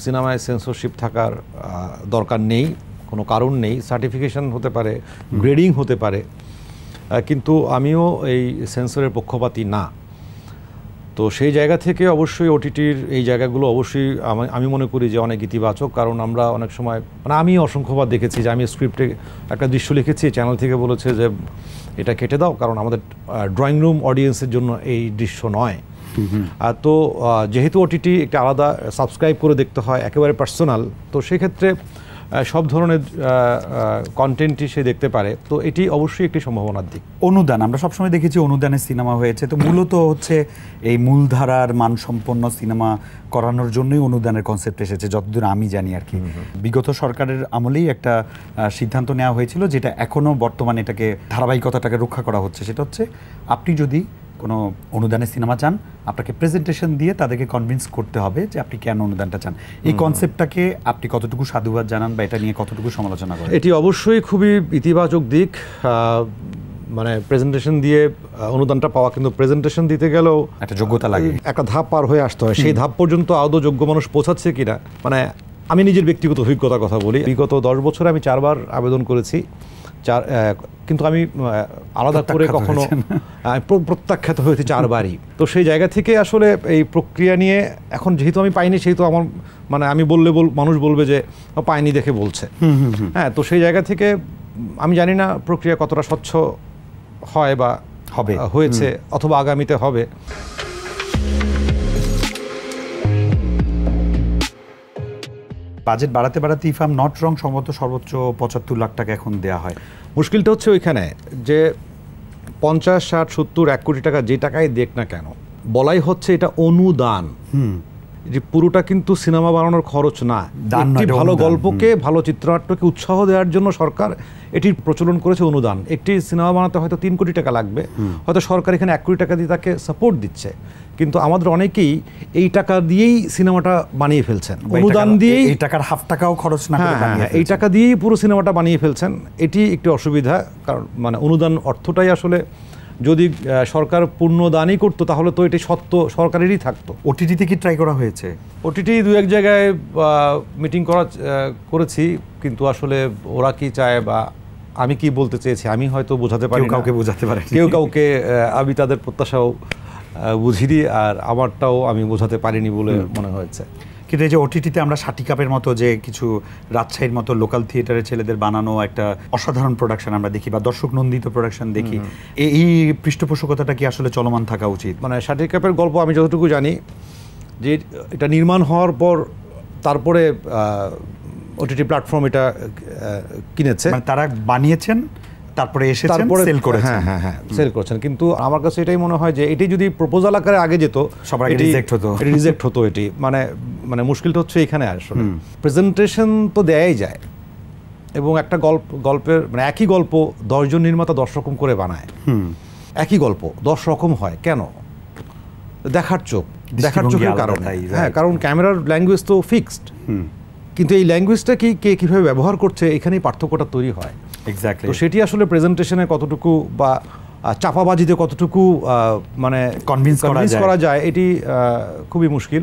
সিনেমায় সেন্সরশিপ থাকার দরকার নেই, কোনো কারণ নেই। সার্টিফিকেশন হতে পারে, গ্রেডিং হতে পারে, কিন্তু আমিও এই সেন্সরের পক্ষপাতী না। তো সেই জায়গা থেকে অবশ্যই ওটিটির এই জায়গাগুলো অবশ্যই আমি মনে করি যে অনেক ইতিবাচক। কারণ আমরা অনেক সময় মানে আমি অসংখ্যবার দেখেছি যে আমি স্ক্রিপ্টে একটা দৃশ্য লিখেছি, চ্যানেল থেকে বলেছে যে এটা কেটে দাও, কারণ আমাদের ড্রয়িং রুম অডিয়েন্সের জন্য এই দৃশ্য নয়। তো যেহেতু ওটিটি একটা আলাদা সাবস্ক্রাইব করে দেখতে হয়, একেবারে পার্সোনাল, তো সেক্ষেত্রে সব ধরনের কন্টেন্টই সে দেখতে পারে। তো এটি অবশ্যই একটি সম্ভাবনার দিক। অনুদান আমরা সবসময় দেখেছি, অনুদানের সিনেমা হয়েছে, তো মূলত হচ্ছে এই মূলধারার মানসম্পন্ন সিনেমা করানোর জন্যই অনুদানের কনসেপ্ট এসেছে যতদূর আমি জানি আর কি। বিগত সরকারের আমলেই একটা সিদ্ধান্ত নেওয়া হয়েছিল, যেটা এখনও বর্তমানে এটাকে ধারাবাহিকতাটাকে রক্ষা করা হচ্ছে। সেটা হচ্ছে আপনি যদি কোনো অনুদানের সিনেমা চান, আপনাকে প্রেজেন্টেশন দিয়ে তাদেরকে কনভিন্স করতে হবে যে আপনি কেন অনুদানটা চান। এই কনসেপ্টটাকে আপনি কতটুকু সাধুবাদ জানান বা এটা নিয়ে কতটুকু সমালোচনা করেন? এটি অবশ্যই খুবই ইতিবাচক দিক। মানে প্রেজেন্টেশন দিয়ে অনুদানটা পাওয়া, কিন্তু প্রেজেন্টেশন দিতে গেলেও একটা যোগ্যতা লাগে, একটা ধাপ পার হয়ে আসতে হয়। সেই ধাপ পর্যন্ত আদৌ যোগ্য মানুষ পৌঁছাচ্ছে কিনা, মানে আমি নিজের ব্যক্তিগত অভিজ্ঞতার কথা বলি। বিগত 10 বছরে আমি 4 বার আবেদন করেছি, কিন্তু আমি আলাদা করে কখনো প্রত্যাখ্যাত হয়েছে 4 বারই। তো সেই জায়গা থেকে আসলে এই প্রক্রিয়া নিয়ে এখন যেহেতু আমি পাইনি, সেহেতু আমার মানে আমি বললে মানুষ বলবে যে পাইনি দেখে বলছে। হ্যাঁ, তো সেই জায়গা থেকে আমি জানি না প্রক্রিয়া কতটা স্বচ্ছ হয় বা হবে, হয়েছে অথবা আগামীতে হবে। বাজেট বাড়াতে বাড়াতে if I am not wrong সম্ভবত সর্বোচ্চ 75 লাখ টাকা এখন দেওয়া হয়। মুশকিলটা হচ্ছে ওইখানে যে 50, 60, 70, 1 কোটি টাকা যে টাকায় দেখ না কেন, বলাই হচ্ছে এটা অনুদান। যে পুরোটা কিন্তু সিনেমা বানানোর খরচ না। একটি ভালো গল্পকে, ভালো চিত্রনাট্যকে উৎসাহ দেওয়ার জন্য সরকার এটির প্রচলন করেছে অনুদান। একটি সিনেমা বানাতে হয়তো 3 কোটি টাকা লাগবে, হয়তো সরকার এখানে 1 কোটি টাকা দিয়ে তাকে সাপোর্ট দিচ্ছে, কিন্তু আমাদের অনেকেই এই টাকা দিয়েই সিনেমাটা বানিয়ে ফেলছেন, অনুদান দিয়েই। এই টাকার হাফ টাকাও খরচ না করে এই টাকা দিয়েই পুরো সিনেমাটা বানিয়ে ফেলছেন। এটি একটি অসুবিধা, কারণ মানে অনুদান অর্থটাই আসলে যদি সরকার পূর্ণ দানই করতো তাহলে তো এটি সত্য সরকারেরই থাকতো। ওটিটিতে কি ট্রাই করা হয়েছে? ওটিটি 2-1 জায়গায় মিটিং করেছি, কিন্তু আসলে ওরা কি চায় বা আমি কি বলতে চেয়েছি আমি হয়তো বোঝাতে পারি, কাউকে বোঝাতে পারি, কেউ কাউকে আমি তাদের প্রত্যাশাও বুঝিনি, আর আমারটাও আমি বোঝাতে পারিনি বলে মনে হয়েছে। কিন্তু এই যে ওটিটিতে আমরা সাটি কাপের মতো যে কিছু রাজশাহীর মতো লোকাল থিয়েটারের ছেলেদের বানানো একটা অসাধারণ প্রোডাকশন আমরা দেখি, বা দর্শক নন্দিত প্রোডাকশন দেখি, এই পৃষ্ঠপোষকতাটা কি আসলে চলমান থাকা উচিত? মানে সাটি কাপের গল্প আমি যতটুকু জানি যে এটা নির্মাণ হওয়ার পর তারপরে ওটিটি প্ল্যাটফর্ম এটা কিনেছে, মানে তারা বানিয়েছেন তারপরে এসেছেন, সেল করেছেন। হ্যাঁ, সেল করেছেন। কিন্তু আমার কাছে এটাই মনে হয় যে এটি যদি প্রপোজাল আকারে আগে যেত, সবার আগে রিজেক্ট হতো। এটি মানে মুশকিলটা হচ্ছে এখানে আসলে প্রেজেন্টেশন তো দেয়াই যায়, এবং একটা গল্পের মানে একই গল্প 10 জন নির্মাতা 10 রকম করে বানায়। একই গল্প 10 রকম হয় কেন? দেখার চোখের কারণে। হ্যাঁ, কারণ ক্যামেরার ল্যাঙ্গুয়েজ তো ফিক্সড, কিন্তু এই ল্যাঙ্গুয়েজটা কে কীভাবে ব্যবহার করছে, এখানেই পার্থক্যটা তৈরি হয়। এক্স্যাক্টলি। তো সেটি আসলে প্রেজেন্টেশনে কতটুকু বা চাপাবাজিতে কতটুকু মানে কনভিন্স করা যায়, এটি খুবই মুশকিল।